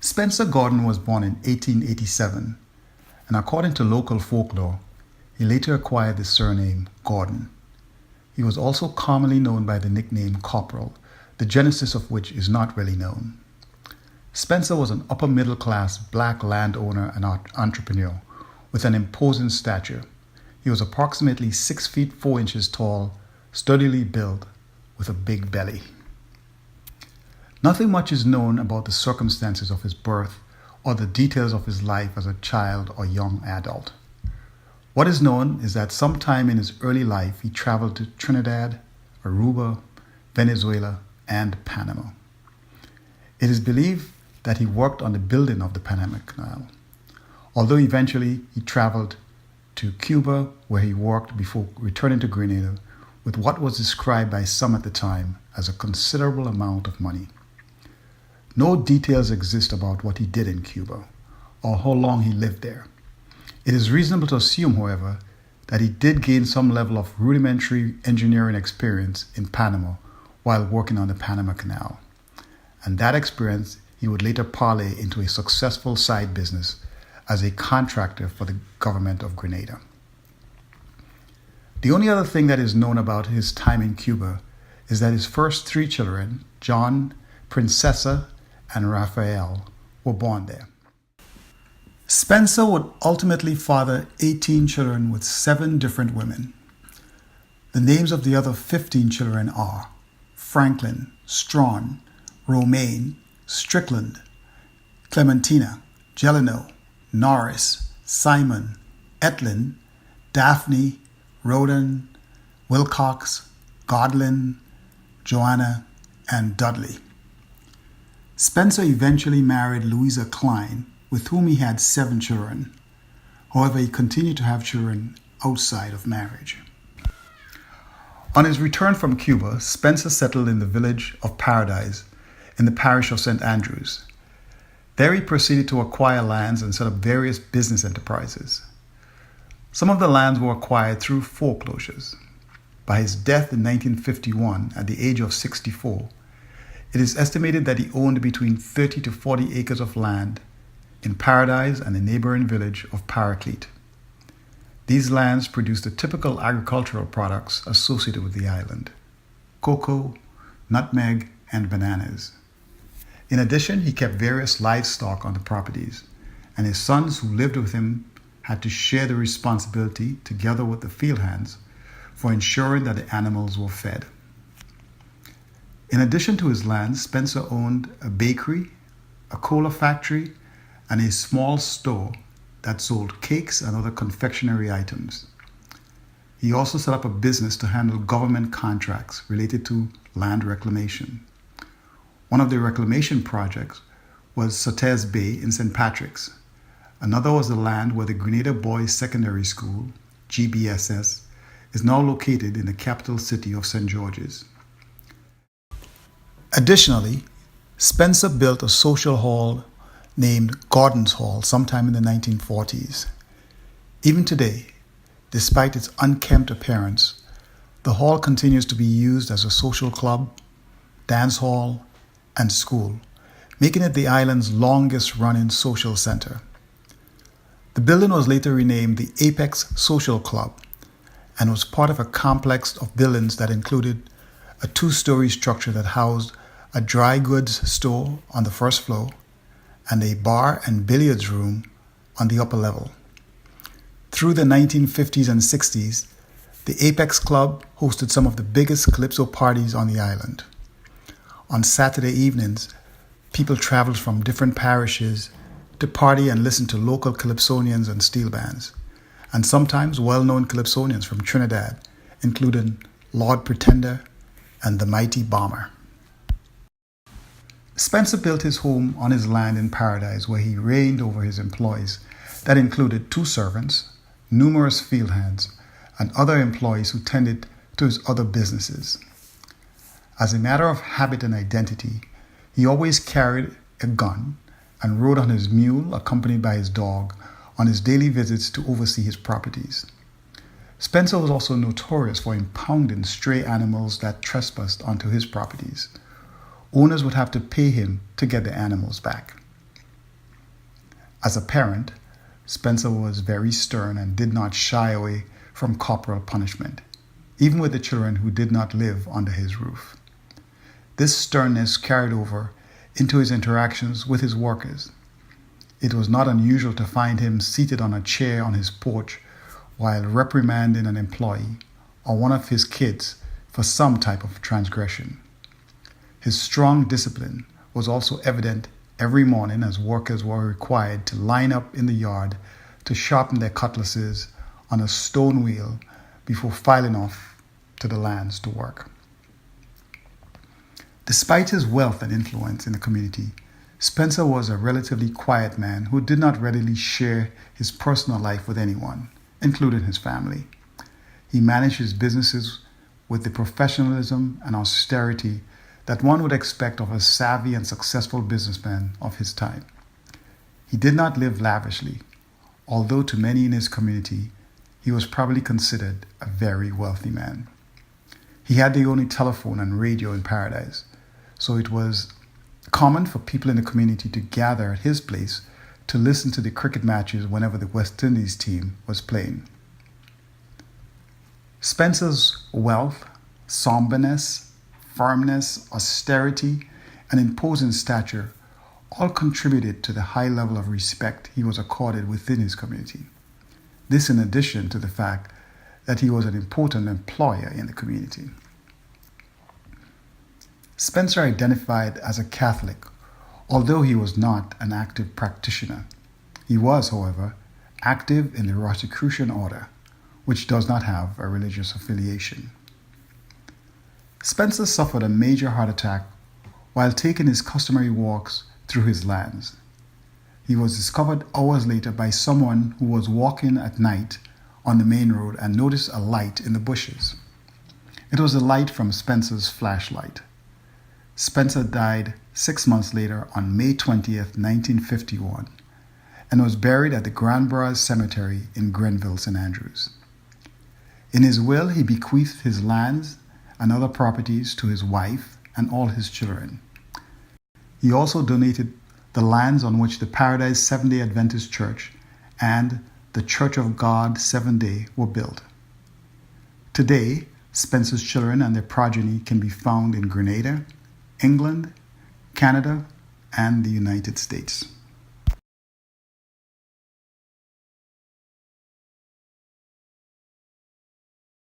Spencer Gordon was born in 1887, and according to local folklore, he later acquired the surname Gordon. He was also commonly known by the nickname Corporal, the genesis of which is not really known. Spencer was an upper-middle-class black landowner and entrepreneur with an imposing stature. He was approximately 6 feet 4 inches tall, sturdily built, with a big belly. Nothing much is known about the circumstances of his birth or the details of his life as a child or young adult. What is known is that sometime in his early life he traveled to Trinidad, Aruba, Venezuela, and Panama. It is believed that he worked on the building of the Panama Canal, although eventually he traveled to Cuba, where he worked before returning to Grenada with what was described by some at the time as a considerable amount of money. No details exist about what he did in Cuba or how long he lived there. It is reasonable to assume, however, that he did gain some level of rudimentary engineering experience in Panama while working on the Panama Canal, and that experience he would later parlay into a successful side business as a contractor for the government of Grenada. The only other thing that is known about his time in Cuba is that his first 3 children, John, Princessa, and Raphael, were born there. Spencer would ultimately father 18 children with 7 different women. The names of the other 15 children are Franklin, Strawn, Romaine, Strickland, Clementina, Jeleno, Norris, Simon, Etlin, Daphne, Roden, Wilcox, Godlin, Joanna, and Dudley. Spencer eventually married Louisa Klein, with whom he had 7 children. However, he continued to have children outside of marriage. On his return from Cuba, Spencer settled in the village of Paradise in the parish of St. Andrews. There he proceeded to acquire lands and set up various business enterprises. Some of the lands were acquired through foreclosures. By his death in 1951, at the age of 64, it is estimated that he owned between 30 to 40 acres of land in Paradise and the neighboring village of Paraclete. These lands produced the typical agricultural products associated with the island: cocoa, nutmeg, and bananas. In addition, he kept various livestock on the properties, and his sons who lived with him had to share the responsibility, together with the field hands, for ensuring that the animals were fed. In addition to his land, Spencer owned a bakery, a cola factory, and a small store that sold cakes and other confectionery items. He also set up a business to handle government contracts related to land reclamation. One of the reclamation projects was Sotez Bay in St. Patrick's. Another was the land where the Grenada Boys Secondary School, GBSS, is now located in the capital city of St. George's. Additionally, Spencer built a social hall named Gordon's Hall sometime in the 1940s. Even today, despite its unkempt appearance, the hall continues to be used as a social club, dance hall, and school, making it the island's longest-running social center. The building was later renamed the Apex Social Club and was part of a complex of buildings that included a 2-story structure that housed a dry goods store on the first floor and a bar and billiards room on the upper level. Through the 1950s and 60s, the Apex Club hosted some of the biggest calypso parties on the island. On Saturday evenings, people traveled from different parishes to party and listen to local calypsonians and steel bands, and sometimes well-known calypsonians from Trinidad, including Lord Pretender and the Mighty Bomber. Spencer built his home on his land in Paradise, where he reigned over his employees. That included 2 servants, numerous field hands, and other employees who tended to his other businesses. As a matter of habit and identity, he always carried a gun and rode on his mule, accompanied by his dog, on his daily visits to oversee his properties. Spencer was also notorious for impounding stray animals that trespassed onto his properties. Owners would have to pay him to get the animals back. As a parent, Spencer was very stern and did not shy away from corporal punishment, even with the children who did not live under his roof. This sternness carried over into his interactions with his workers. It was not unusual to find him seated on a chair on his porch while reprimanding an employee or one of his kids for some type of transgression. His strong discipline was also evident every morning as workers were required to line up in the yard to sharpen their cutlasses on a stone wheel before filing off to the lands to work. Despite his wealth and influence in the community, Spencer was a relatively quiet man who did not readily share his personal life with anyone, including his family. He managed his businesses with the professionalism and austerity that one would expect of a savvy and successful businessman of his time. He did not live lavishly, although to many in his community, he was probably considered a very wealthy man. He had the only telephone and radio in Paradise, so it was common for people in the community to gather at his place to listen to the cricket matches whenever the West Indies team was playing. Spencer's wealth, somberness, firmness, austerity, and imposing stature all contributed to the high level of respect he was accorded within his community. This in addition to the fact that he was an important employer in the community. Spencer identified as a Catholic, although he was not an active practitioner. He was, however, active in the Rosicrucian order, which does not have a religious affiliation. Spencer suffered a major heart attack while taking his customary walks through his lands. He was discovered hours later by someone who was walking at night on the main road and noticed a light in the bushes. It was a light from Spencer's flashlight. Spencer died 6 months later on May 20th, 1951, and was buried at the Grand-Bras Cemetery in Grenville, St. Andrews. In his will, he bequeathed his lands and other properties to his wife and all his children. He also donated the lands on which the Paradise Seventh-day Adventist Church and the Church of God Seventh-day were built. Today, Spencer's children and their progeny can be found in Grenada, England, Canada, and the United States.